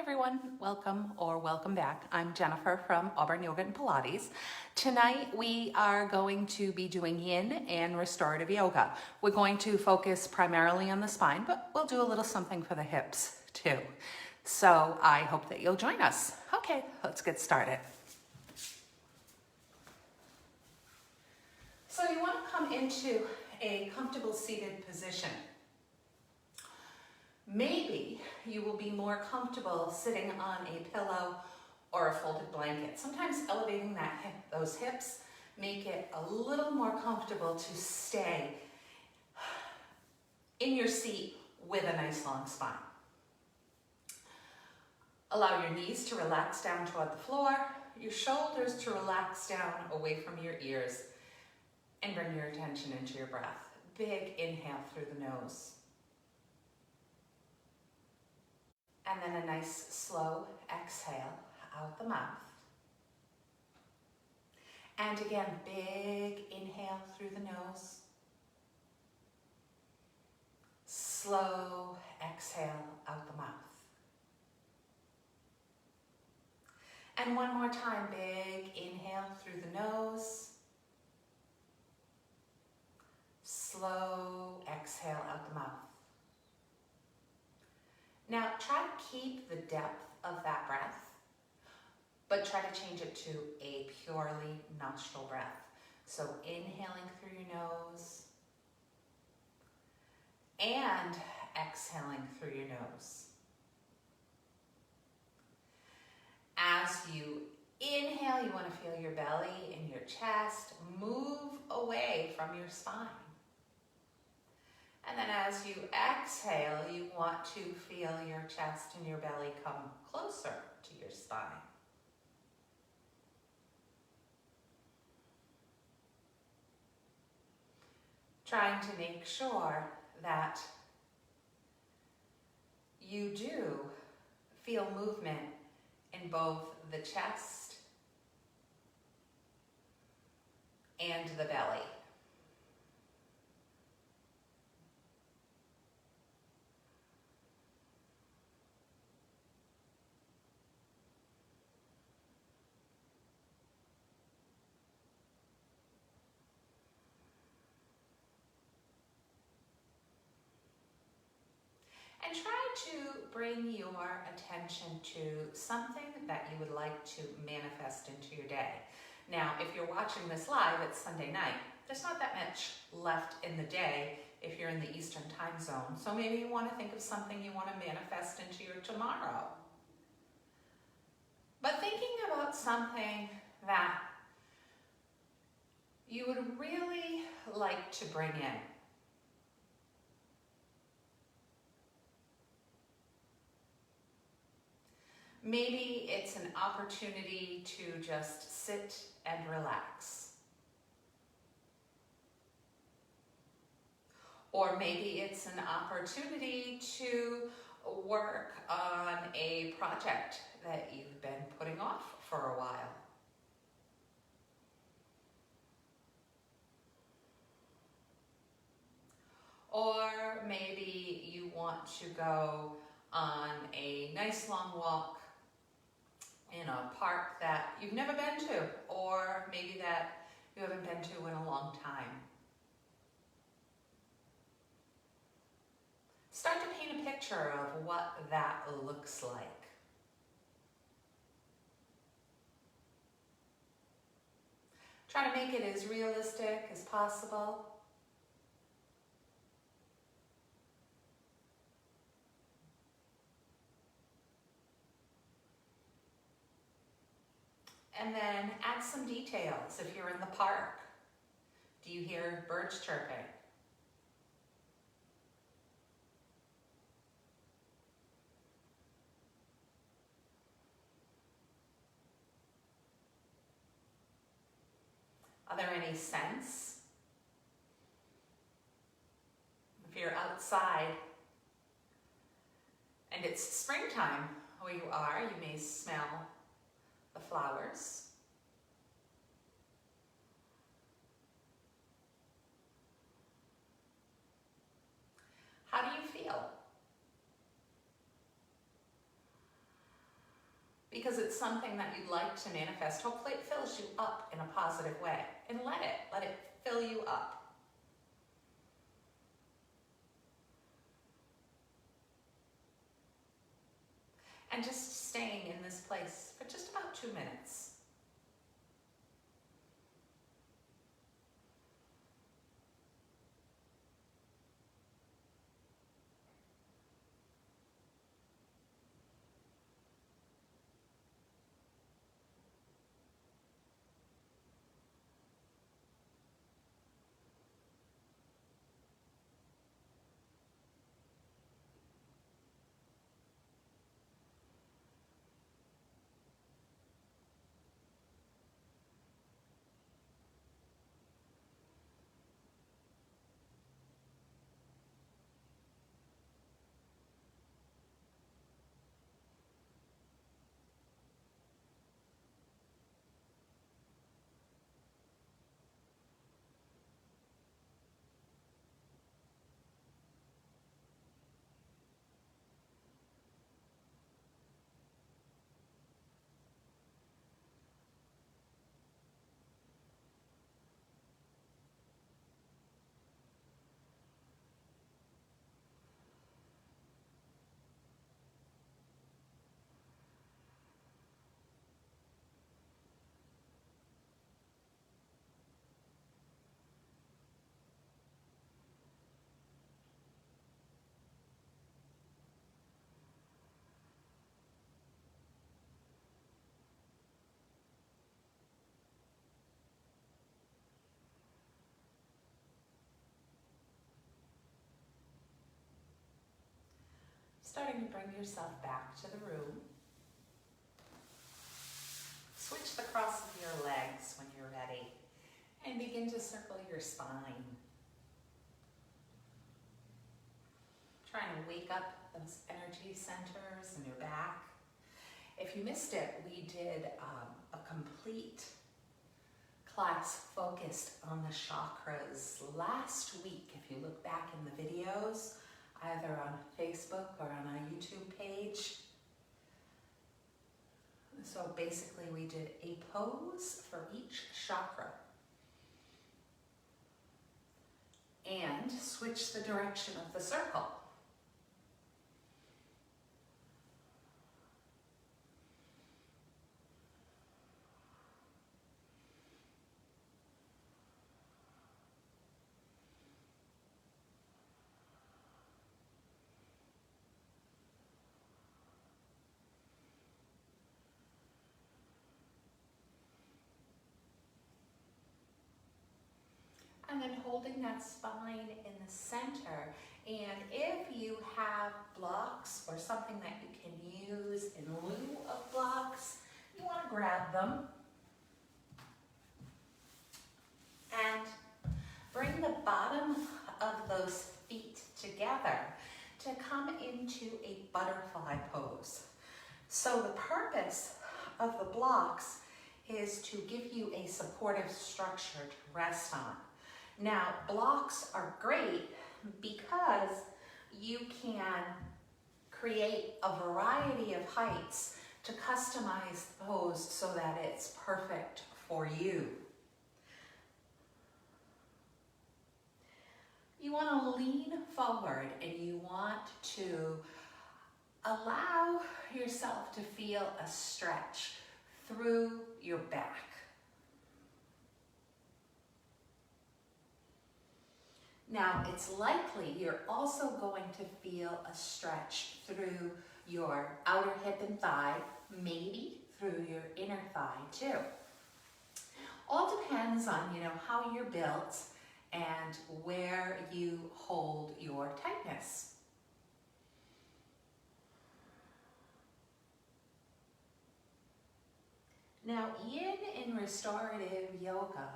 everyone, welcome or welcome back. I'm Jennifer from Auburn Yoga and Pilates. Tonight we are going to be doing yin and restorative yoga. We're going to focus primarily on the spine, but we'll do a little something for the hips too. So I hope that you'll join us. Okay, let's get started. So you want to come into a comfortable seated position. Maybe you will be more comfortable sitting on a pillow or a folded blanket. Sometimes elevating those hips make it a little more comfortable to stay in your seat with a nice long spine. Allow your knees to relax down toward the floor, your shoulders to relax down away from your ears, and bring your attention into your breath. Big inhale through the nose. And then a nice slow exhale out the mouth. And again, big inhale through the nose. Slow exhale out the mouth. And one more time, big inhale through the nose. Slow exhale out the mouth. Now try to keep the depth of that breath, but try to change it to a purely nostril breath. So inhaling through your nose and exhaling through your nose. As you inhale, you want to feel your belly and your chest move away from your spine. And then as you exhale, you want to feel your chest and your belly come closer to your spine. Trying to make sure that you do feel movement in both the chest and the belly. And try to bring your attention to something that you would like to manifest into your day. Now, if you're watching this live, it's Sunday night. There's not that much left in the day if you're in the Eastern time zone. So maybe you want to think of something you want to manifest into your tomorrow. But thinking about something that you would really like to bring in. Maybe it's an opportunity to just sit and relax. Or maybe it's an opportunity to work on a project that you've been putting off for a while. Or maybe you want to go on a nice long walk in a park that you've never been to, or maybe that you haven't been to in a long time. Start to paint a picture of what that looks like. Try to make it as realistic as possible. And then add some details. If you're in the park, do you hear birds chirping? Are there any scents? If you're outside and it's springtime where you are, you may smell the flowers. How do you feel? it's something that you'd like to manifest, hopefully it fills you up in a positive way. And let it fill you up. And just staying in this place for just about 2 minutes. Starting to bring yourself back to the room. Switch the cross of your legs when you're ready and begin to circle your spine. Trying to wake up those energy centers in your back. If you missed it, we did a complete class focused on the chakras last week. If you look back in the videos, either on Facebook or on our YouTube page. So basically we did a pose for each chakra and switch the direction of the circle. And then holding that spine in the center. And if you have blocks or something that you can use in lieu of blocks, you want to grab them and bring the bottom of those feet together to come into a butterfly pose. So the purpose of the blocks is to give you a supportive structure to rest on. Now, blocks are great because you can create a variety of heights to customize the pose so that it's perfect for you. You want to lean forward and you want to allow yourself to feel a stretch through your back. Now, it's likely you're also going to feel a stretch through your outer hip and thigh, maybe through your inner thigh too. All depends on, how you're built and where you hold your tightness. Now, yin in restorative yoga,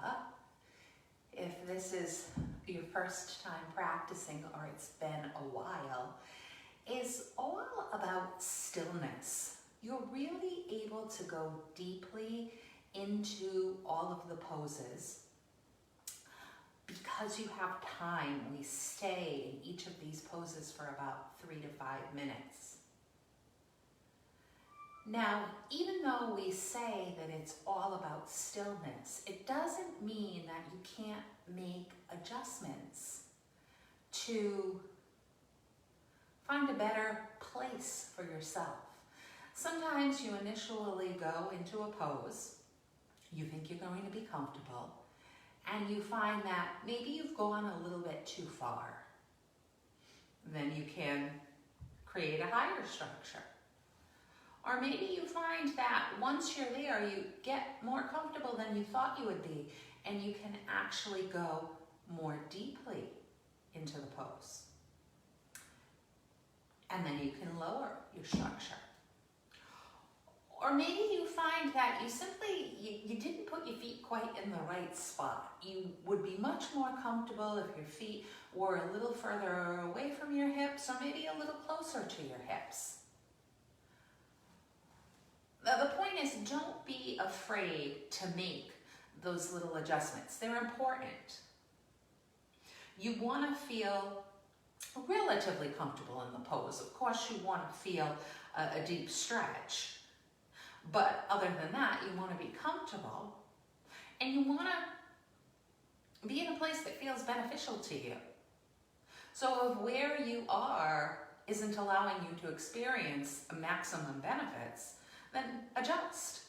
if this is your first time practicing or it's been a while, is all about stillness. You're really able to go deeply into all of the poses because you have time. We stay in each of these poses for about 3 to 5 minutes. Now, even though we say that it's all about stillness, it doesn't mean that you can't make adjustments to find a better place for yourself. Sometimes you initially go into a pose, you think you're going to be comfortable, and you find that maybe you've gone a little bit too far. Then you can create a higher structure. Or maybe you find that once you're there, you get more comfortable than you thought you would be, and you can actually go more deeply into the pose. And then you can lower your structure. Or maybe you find that you didn't put your feet quite in the right spot. You would be much more comfortable if your feet were a little further away from your hips, or maybe a little closer to your hips. The point is, don't be afraid to make those little adjustments. They're important. You want to feel relatively comfortable in the pose. Of course, you want to feel a deep stretch. But other than that, you want to be comfortable, and you want to be in a place that feels beneficial to you. So if where you are isn't allowing you to experience maximum benefits, then adjust.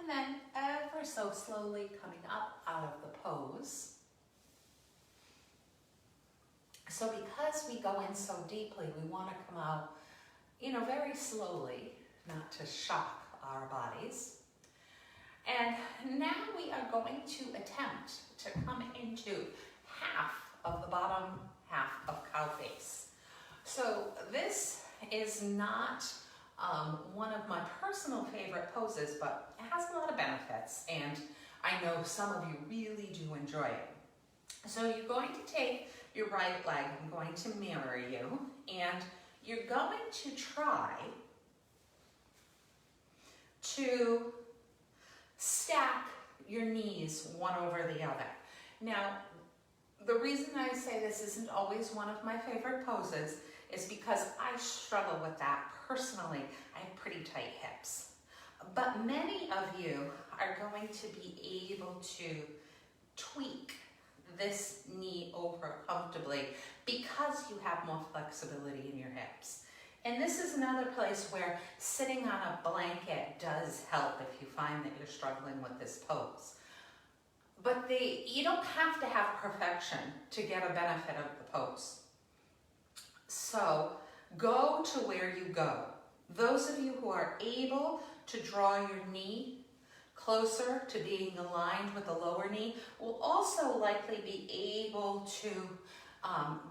And then ever so slowly coming up out of the pose. So because we go in so deeply, we want to come out, very slowly, not to shock our bodies. And now we are going to attempt to come into half of the bottom half of cow face. So this is not one of my personal favorite poses, but it has a lot of benefits, and I know some of you really do enjoy it. So you're going to take your right leg, I'm going to mirror you, and you're going to try to stack your knees one over the other. Now, the reason I say this isn't always one of my favorite poses is because I struggle with that personally. I have pretty tight hips. But many of you are going to be able to tweak this knee over comfortably because you have more flexibility in your hips. And this is another place where sitting on a blanket does help if you find that you're struggling with this pose. But you don't have to have perfection to get a benefit of the pose. So go to where you go. Those of you who are able to draw your knee closer to being aligned with the lower knee will also likely be able to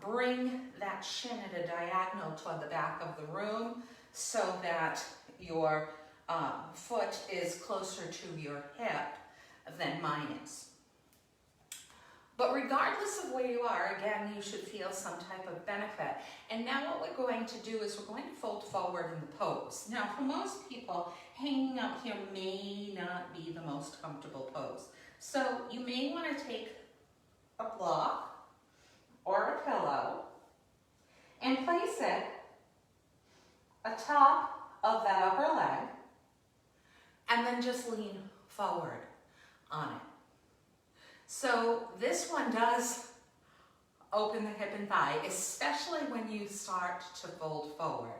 bring that shin at a diagonal toward the back of the room so that your foot is closer to your hip than mine is. But regardless of where you are, again, you should feel some type of benefit. And now what we're going to do is we're going to fold forward in the pose. Now, for most people, hanging out here may not be the most comfortable pose. So you may want to take a block or a pillow forward on it. So this one does open the hip and thigh, especially when you start to fold forward.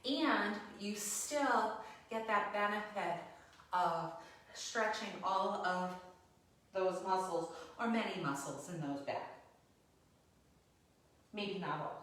And you still get that benefit of stretching all of those muscles, or many muscles in those back. Maybe not all.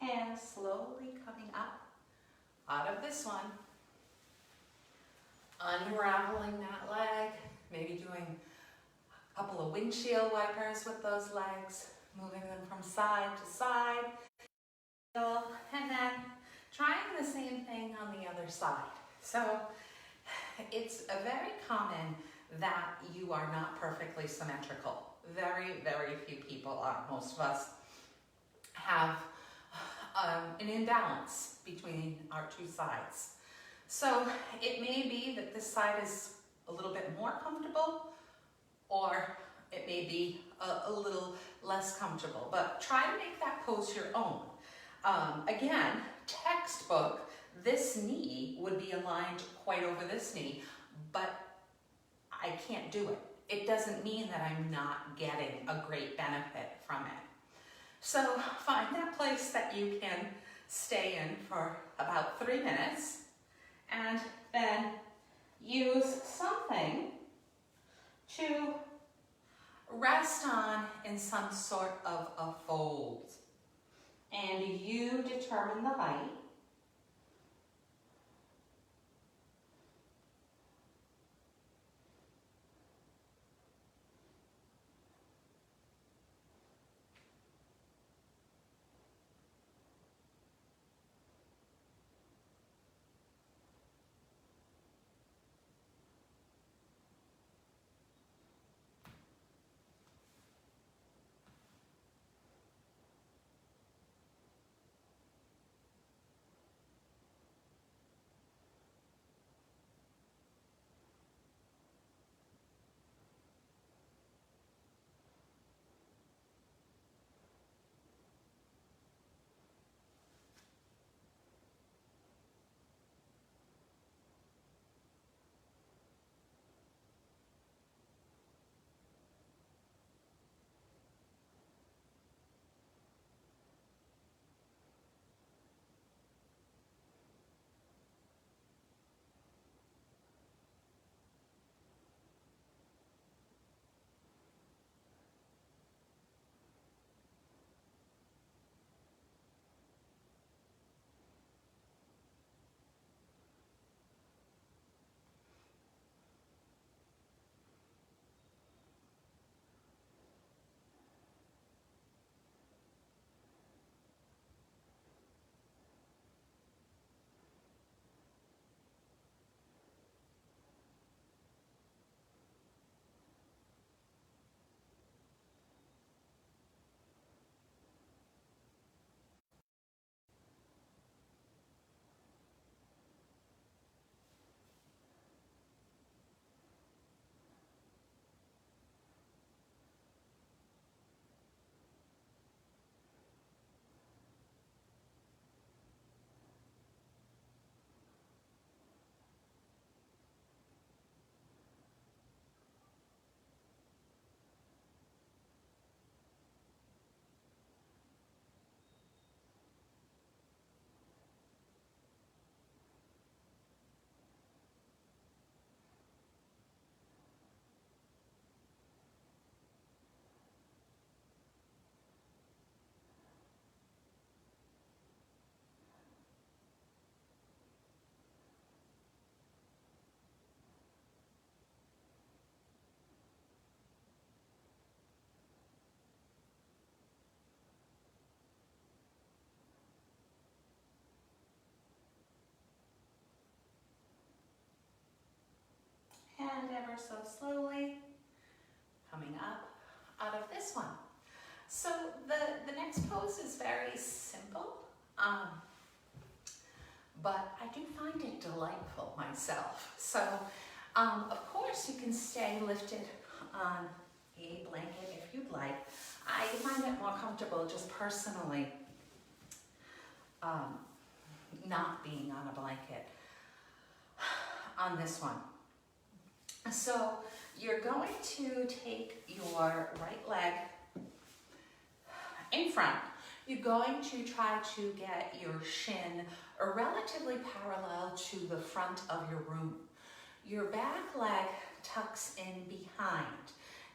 And slowly coming up out of this one, unraveling that leg, maybe doing a couple of windshield wipers with those legs, moving them from side to side, and then trying the same thing on the other side. So it's very common that you are not perfectly symmetrical. Very, very few people are. Most of us have an imbalance between our two sides. So it may be that this side is a little bit more comfortable, or it may be a little less comfortable, but try to make that pose your own. Again, textbook, this knee would be aligned quite over this knee, but I can't do it. It doesn't mean that I'm not getting a great benefit from it. So find that place that you can stay in for about 3 minutes, and then use something to rest on in some sort of a fold. And you determine the height. and ever so slowly coming up out of this one. So the next pose is very simple, but I do find it delightful myself. So of course you can stay lifted on a blanket if you'd like. I find it more comfortable just personally not being on a blanket on this one. So you're going to take your right leg in front. You're going to try to get your shin relatively parallel to the front of your room. Your back leg tucks in behind.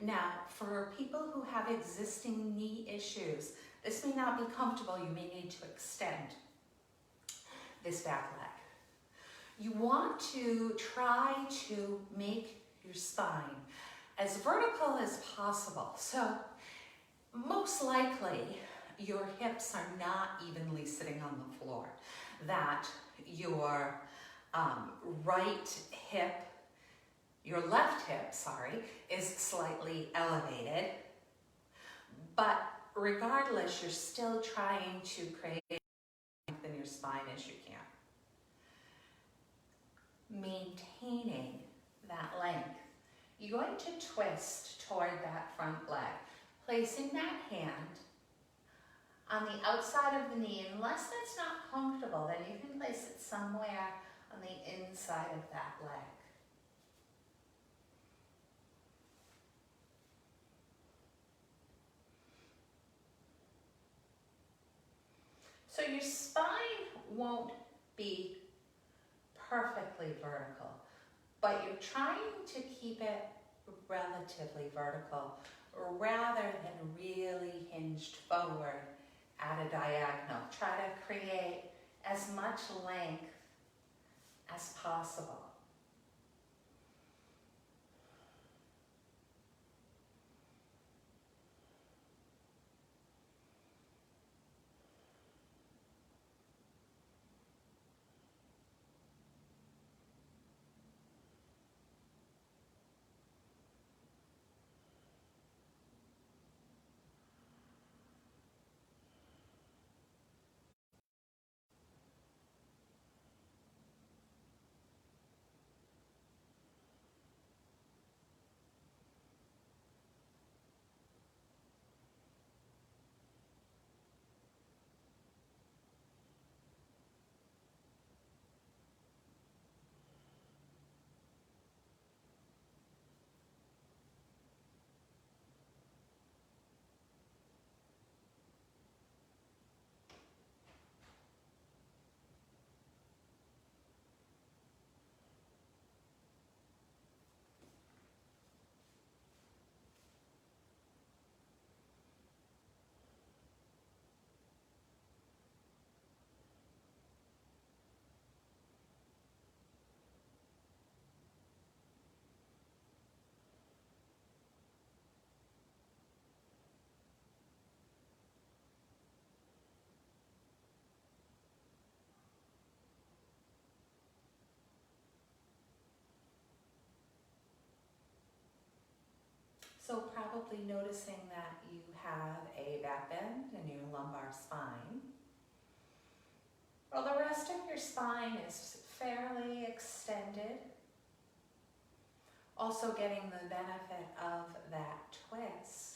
Now, for people who have existing knee issues, this may not be comfortable. You may need to extend this back leg. You want to try to make your spine as vertical as possible. So most likely your hips are not evenly sitting on the floor, that your your left hip, is slightly elevated, but regardless, you're still trying to create length in your spine as you can. Maintaining that length, you're going to twist toward that front leg, placing that hand on the outside of the knee. Unless that's not comfortable, then you can place it somewhere on the inside of that leg. So your spine won't be perfectly vertical, but you're trying to keep it relatively vertical rather than really hinged forward at a diagonal. Try to create as much length as possible. So probably noticing that you have a back bend in your lumbar spine. Well, the rest of your spine is fairly extended. Also getting the benefit of that twist.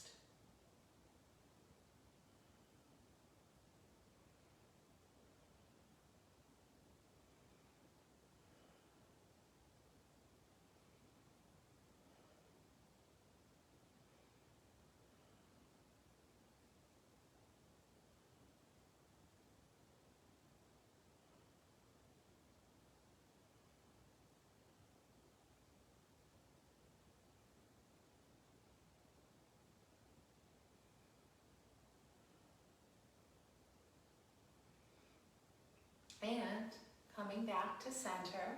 And coming back to center,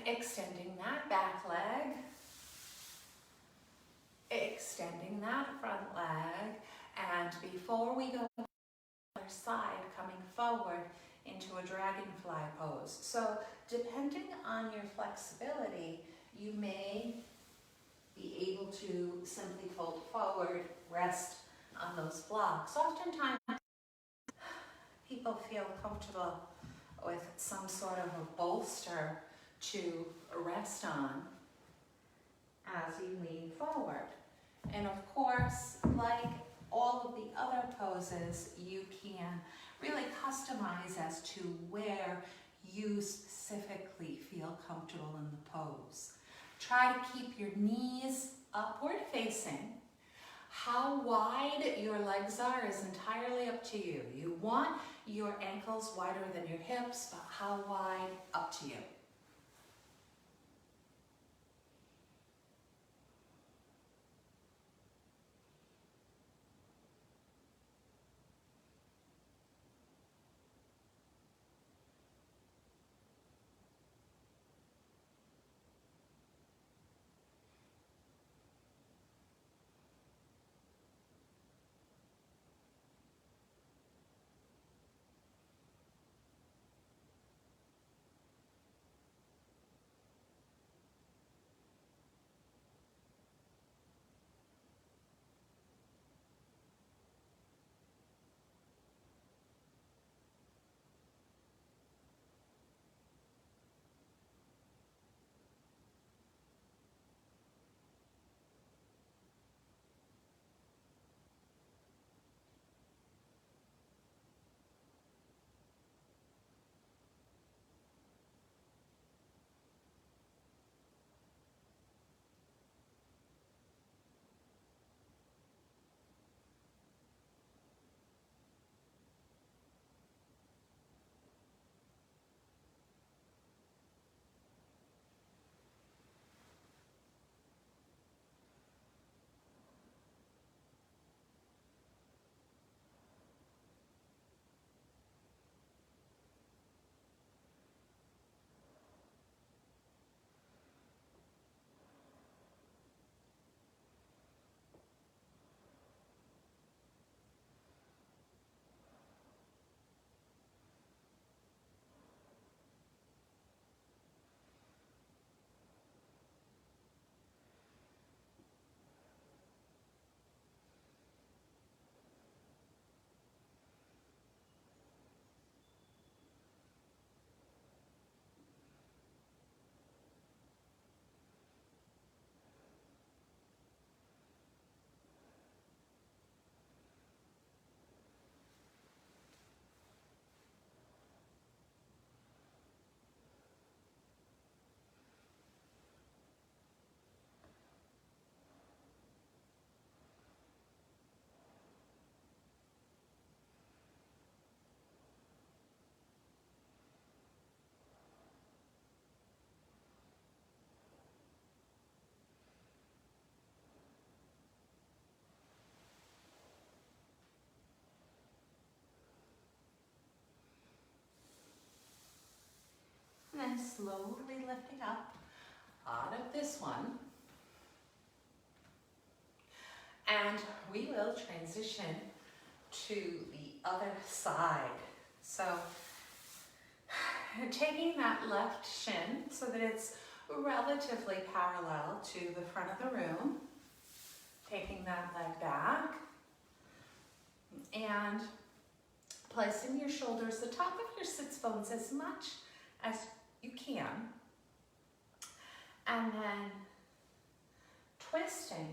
extending that back leg, extending that front leg, and before we go to the other side, coming forward, into a dragonfly pose. So depending on your flexibility, you may be able to simply fold forward, rest on those blocks. Oftentimes, people feel comfortable with some sort of a bolster to rest on as you lean forward. And of course, like all of the other poses, you can really customize as to where you specifically feel comfortable in the pose. Try to keep your knees upward facing. How wide your legs are is entirely up to you. You want your ankles wider than your hips, but how wide, up to you. And then slowly lifting up out of this one. And we will transition to the other side. So taking that left shin so that it's relatively parallel to the front of the room, taking that leg back and placing your shoulders the top of your sits bones as much as you can, and then twisting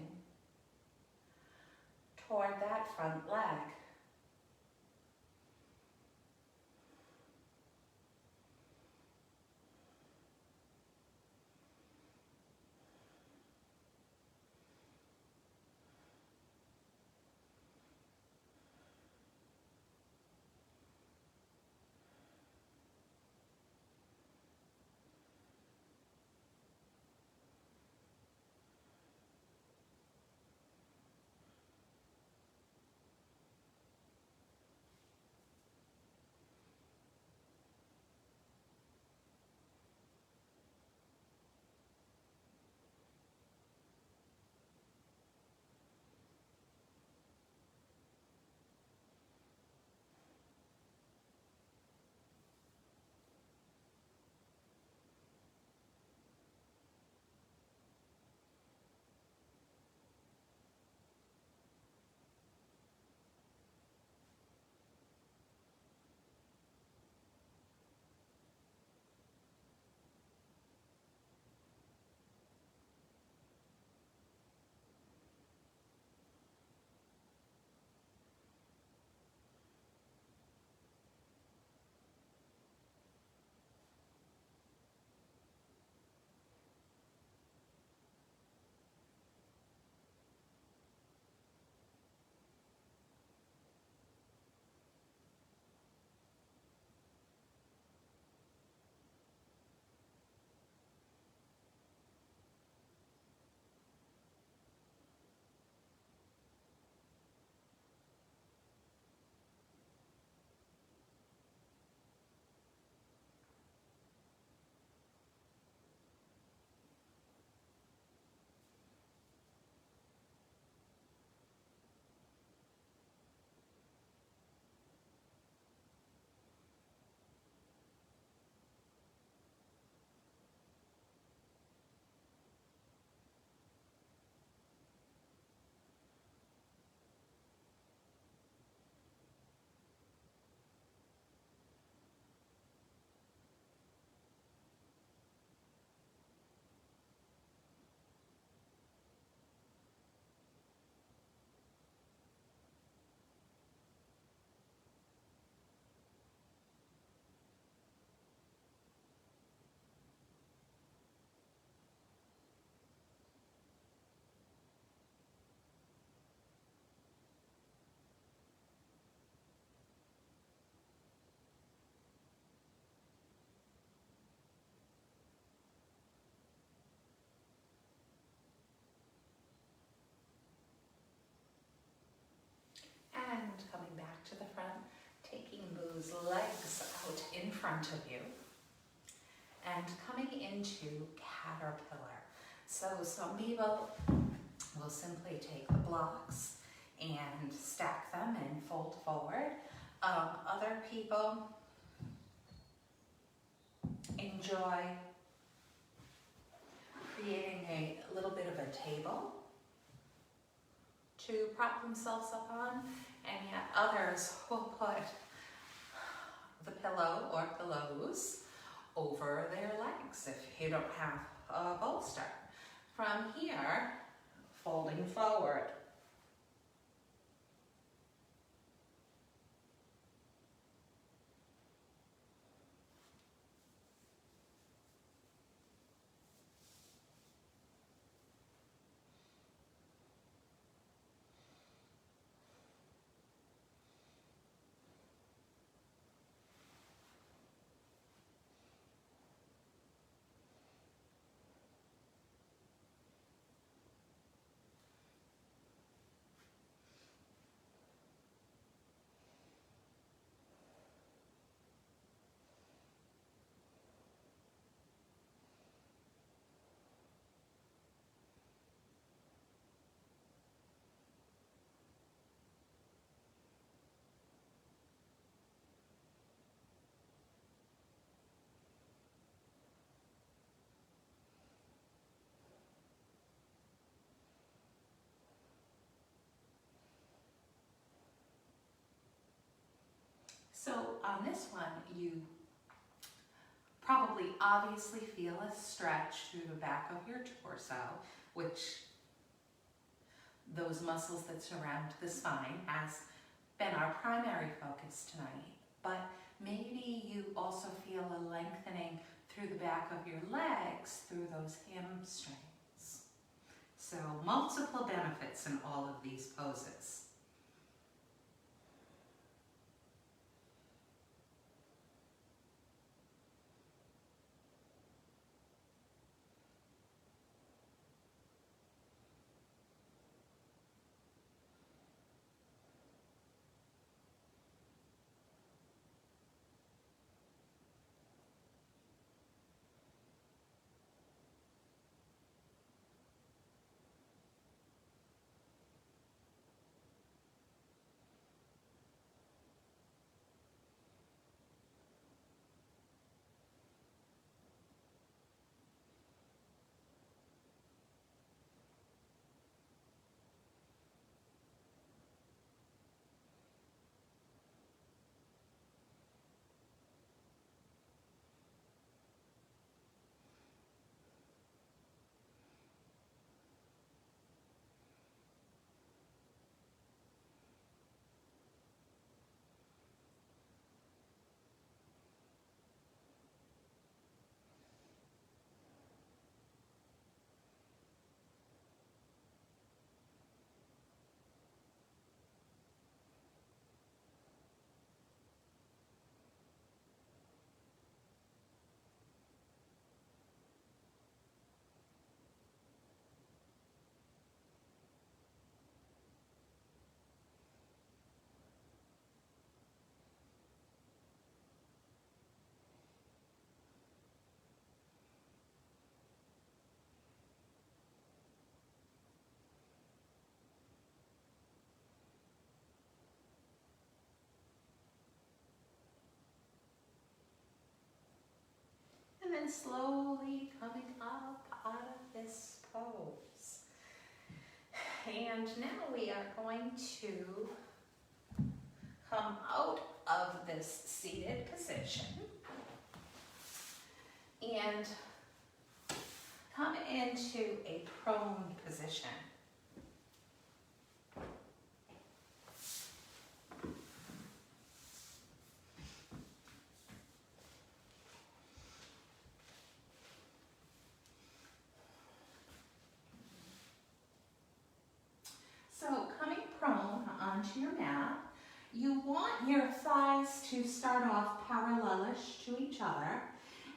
toward that front leg. those legs out in front of you and coming into caterpillar. So some people will simply take the blocks and stack them and fold forward. Other people enjoy creating a little bit of a table to prop themselves up on, and yet others will put the pillow or pillows over their legs if you don't have a bolster. From here, folding forward. So on this one, you probably obviously feel a stretch through the back of your torso, which those muscles that surround the spine has been our primary focus tonight. But maybe you also feel a lengthening through the back of your legs, through those hamstrings. So multiple benefits in all of these poses. And then slowly coming up out of this pose. And now we are going to come out of this seated position and come into a prone position. So coming prone onto your mat, you want your thighs to start off parallelish to each other,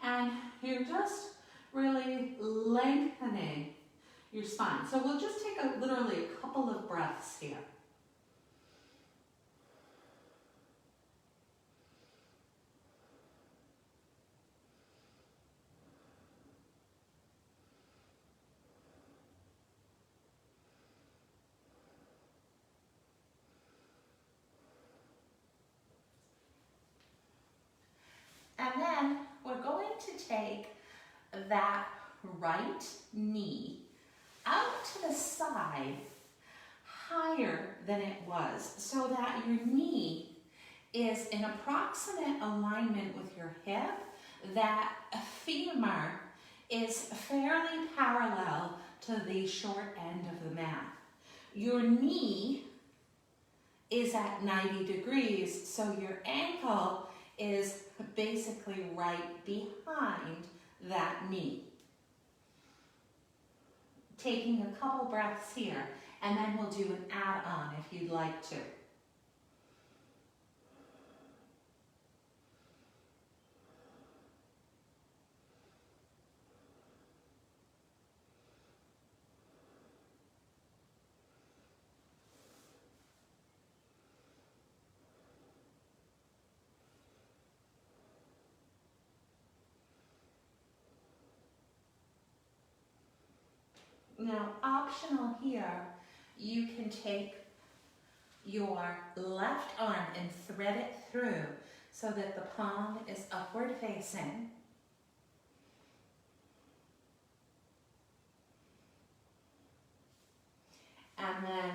and you're just really lengthening your spine. So we'll just take literally a couple of breaths here. to take that right knee out to the side higher than it was so that your knee is in approximate alignment with your hip, that femur is fairly parallel to the short end of the mat. Your knee is at 90 degrees, so your ankle is basically right behind that knee. Taking a couple breaths here, and then we'll do an add-on if you'd like to. Now, optional here, you can take your left arm and thread it through so that the palm is upward facing. And then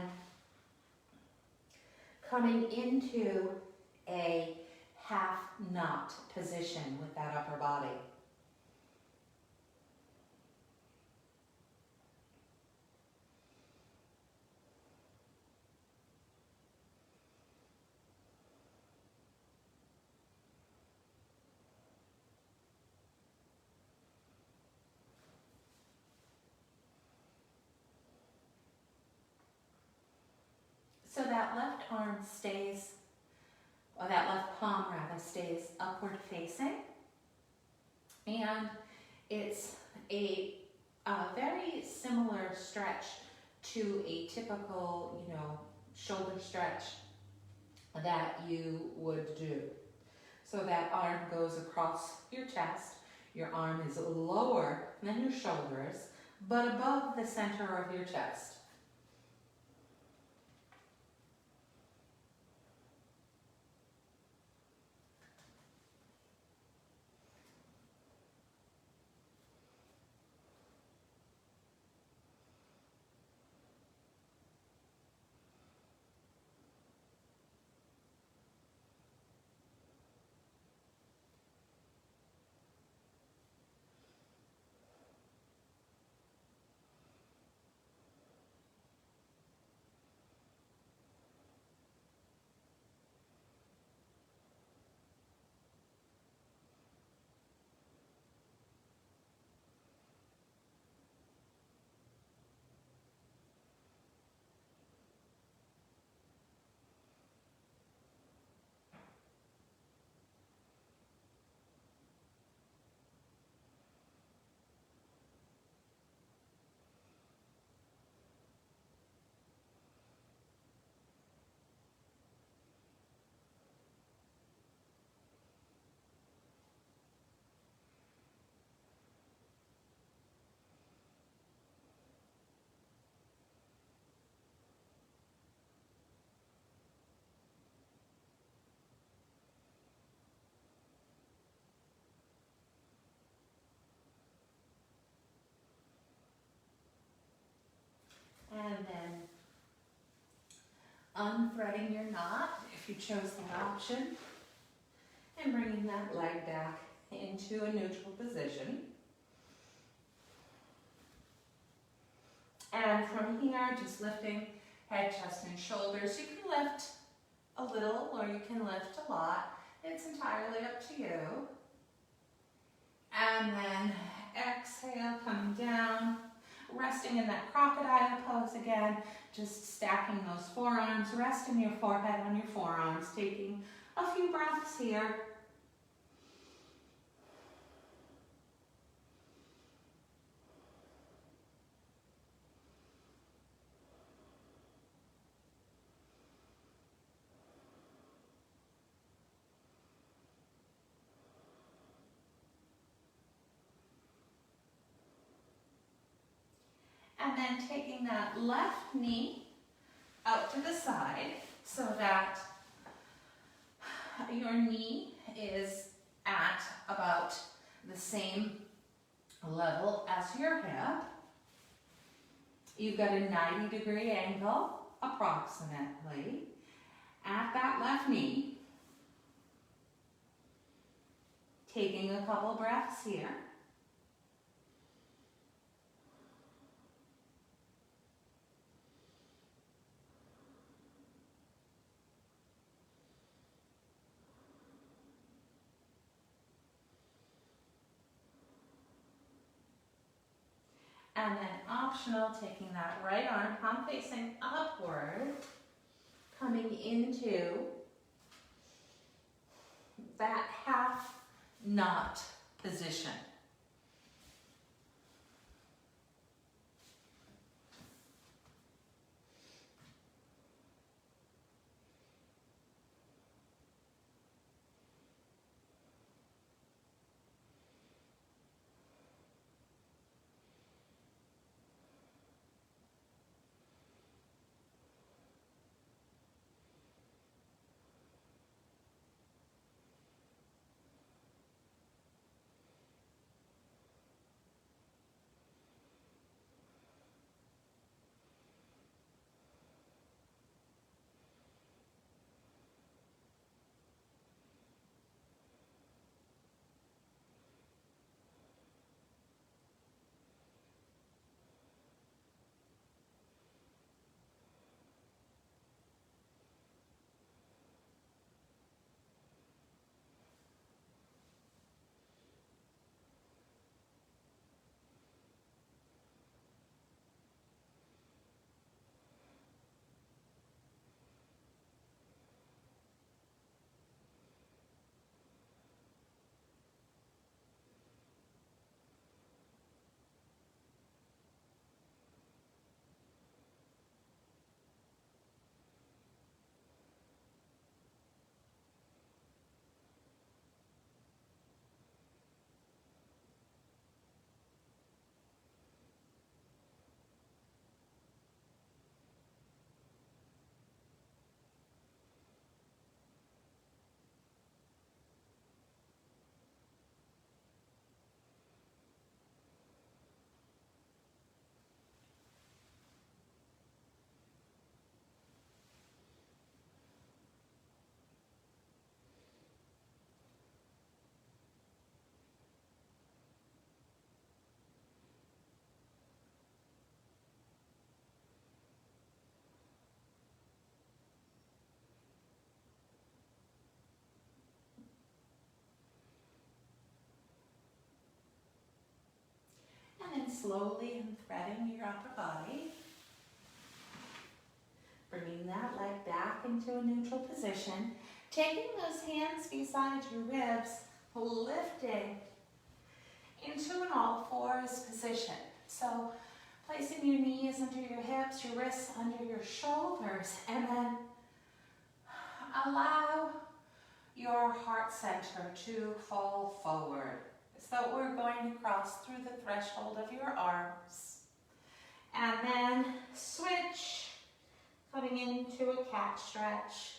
coming into a half knot position with that upper body. So that left arm stays, or that left palm rather, stays upward facing. And it's a very similar stretch to a typical, shoulder stretch that you would do. So that arm goes across your chest. Your arm is lower than your shoulders, but above the center of your chest. And then unthreading your knot, if you chose that option, and bringing that leg back into a neutral position. And from here, just lifting head, chest, and shoulders. You can lift a little or you can lift a lot. It's entirely up to you. And then exhale, come down, resting in that crocodile pose again, just stacking those forearms, resting your forehead on your forearms, taking a few breaths here. And then taking that left knee out to the side so that your knee is at about the same level as your hip. You've got a 90-degree angle, approximately, at that left knee. Taking a couple breaths here. And then optional, taking that right arm, palm facing upward, coming into that half knot position. And then slowly unthreading your upper body. Bringing that leg back into a neutral position. Taking those hands beside your ribs, lifting into an all fours position. So placing your knees under your hips, your wrists under your shoulders, and then allow your heart center to fall forward. So we're going to cross through the threshold of your arms. And then switch, coming into a cat stretch.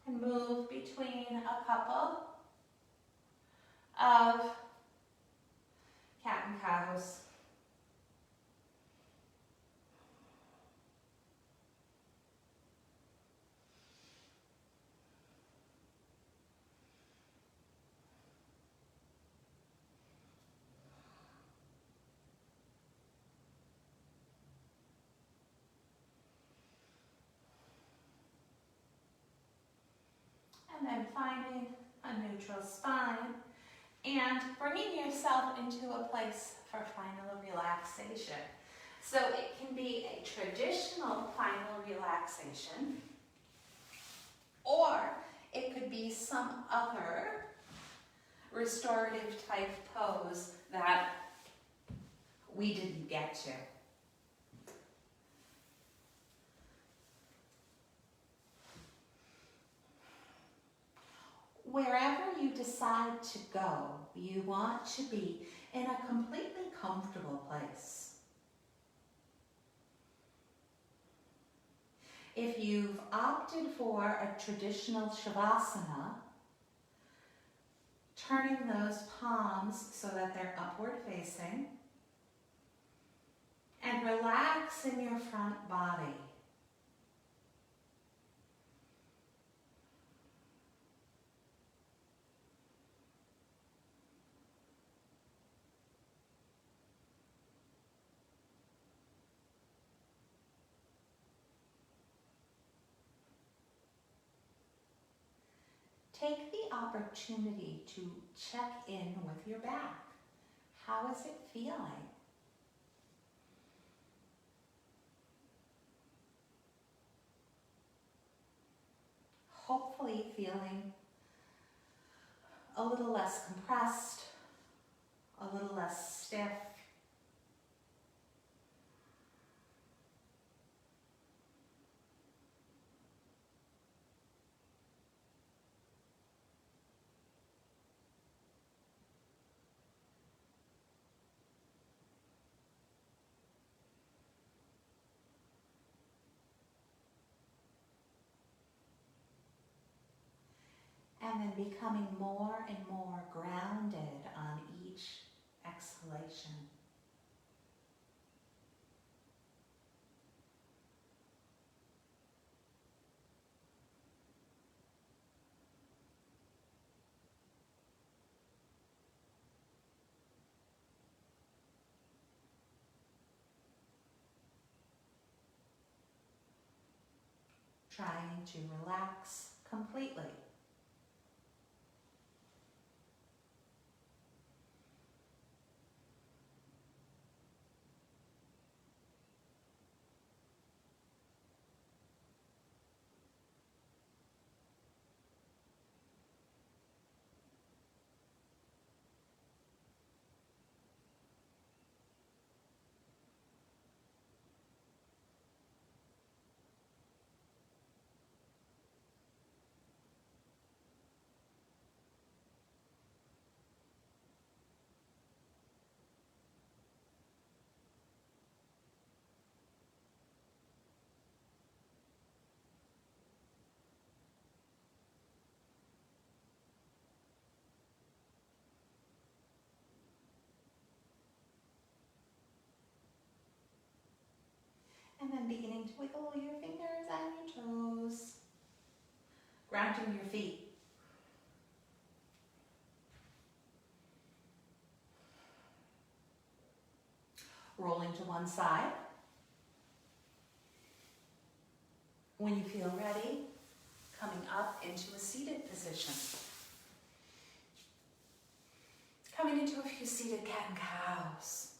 And move between a couple of cat and cows. And then finding a neutral spine and bringing yourself into a place for final relaxation. So it can be a traditional final relaxation, or it could be some other restorative type pose that we didn't get to. Wherever you decide to go, you want to be in a completely comfortable place. If you've opted for a traditional Shavasana, Turning those palms so that they're upward facing. And relaxing your front body. Take the opportunity to check in with your back. How is it feeling? Hopefully feeling a little less compressed, a little less stiff. And then becoming more and more grounded on each exhalation. Trying to relax completely. And then beginning to wiggle your fingers and your toes. Grounding your feet. Rolling to one side. When you feel ready, coming up into a seated position. Coming into a few seated cat and cows.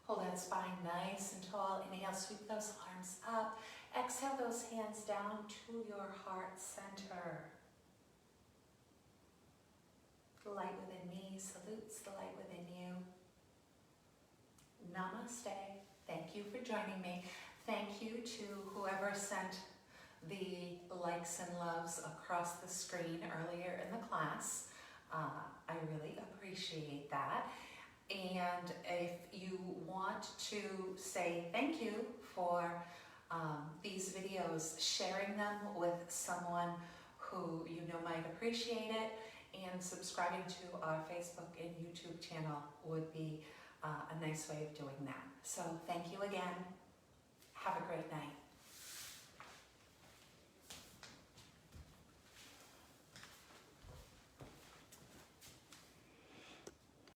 Hold that spine nice and tall. Inhale, sweep those arms up. Exhale those hands down to your heart center. The light within me salutes the light within you. Namaste. Thank you for joining me. Thank you to whoever sent the likes and loves across the screen earlier in the class. I really appreciate that. And if you want to say thank you for these videos, sharing them with someone who you know might appreciate it, and subscribing to our Facebook and YouTube channel would be a nice way of doing that. So thank you again. Have a great night.